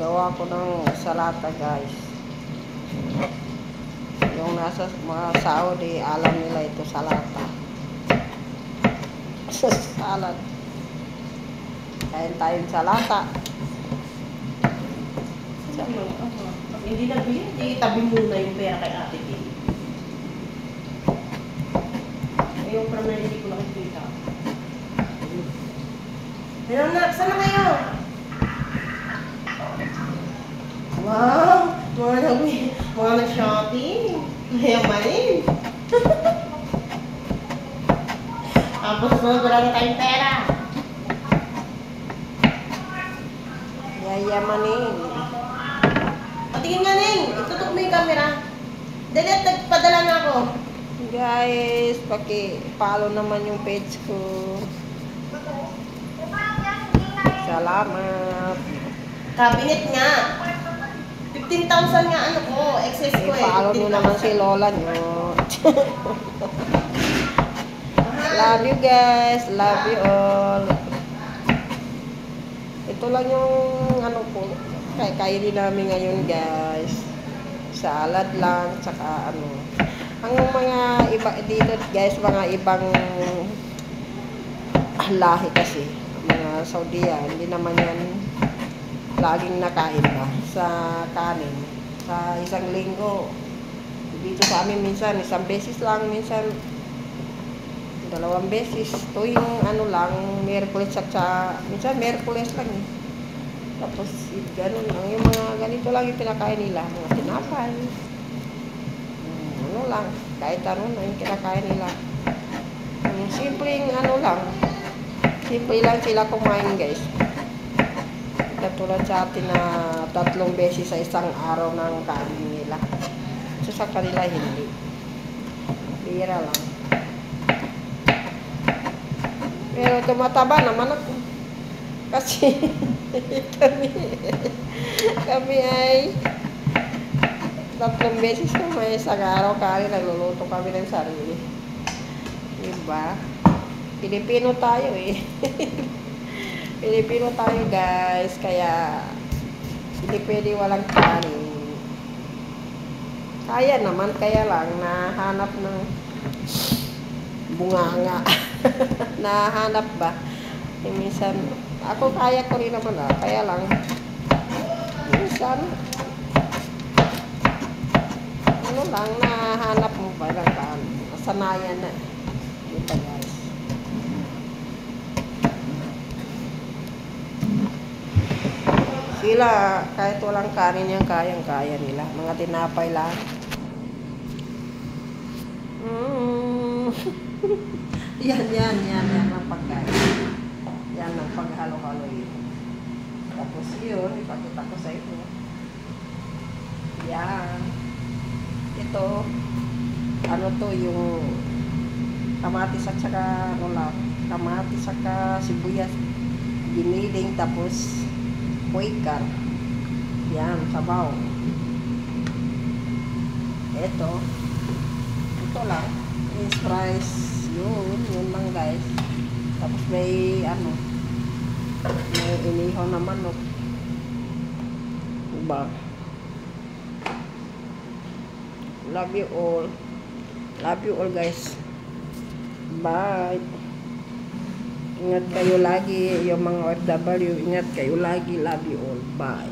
gawa ko ng salata, guys. Yung nasa mga Saudi, alam nila ito salata. Salad. Kain tayong salata. Hindi na bilhin, itabi muna yung pera kay Ate Kay. Yung pala hindi ko nakikita. Ayun na, saan na kayo? Wow! Mga nag-shopping. Mayamanin. Tapos wala na tayong pera. Yayamanin. Patingin nga, Neng. Itutok mo yung camera. Dali, nagpadala na ako. Guys, paki-follow naman yung page ko. Salamat. Cabinet nga. 15,000 nga ano ko. Excess ko eh. I-follow nyo naman si Lola nyo. Love you guys. Love you all. Ito lang yung ano po. Kainin namin ngayon, guys. Salad lang. Tsaka ano. Ang mga iba dito, guys, mga ibang lahi kasi. Mga Saudiya. Hindi naman yan laging nakain ba sa kanin. Sa isang linggo. Dito sa amin minsan, isang beses lang. Minsan, 2 beses. Tuwing ano lang, Miyerkules at minsan Miyerkules lang eh. Tapos, ganun lang. Yung mga ganito lang yung pinakain nila. Mga tinapay. Ano lang. Kahit ano na yung kinakain nila. Simpleng ano lang. Simple lang sila kumain, guys. Katulad sa atin na 3 beses sa isang araw ng kanin nila. So, sa kanila hindi. Bira lang. Pero tumataba naman ako. Kasi kami ay 3 beses na may isang araw kanin, nagluluto kami ng sarili. Diba? Pilipino tayo eh. Pilipino tayo, guys. Kaya hindi pwede walang kanin. Kaya naman, kaya lang nahanap ng bunganga. Nahanap ba? Minsan, ako kaya ko rin naman kaya lang minsan ano lang, nahanap mo ba ng kanin. Masanayan na. Diba, guys? Sila, kahit walang kanin yan, kayang-kaya nila. Mga tinapay lang. Yan ang pagkain. Yan ang paghalo-halo yun. Tapos yun, ipakita ko sa inyo. Yan. Ito, ano to, yung kamatis at saka, kamatis at saka sibuyas. Giniling, tapos Quaker. Yan, sabaw. Ito lang. Is rice. Yun lang, guys. Tapos may, may inihaw na manok. Diba? Love you all. Love you all, guys. Bye. Ingat kayo lagi, yung mga OFW, ingat kayo lagi. Love you all. Bye.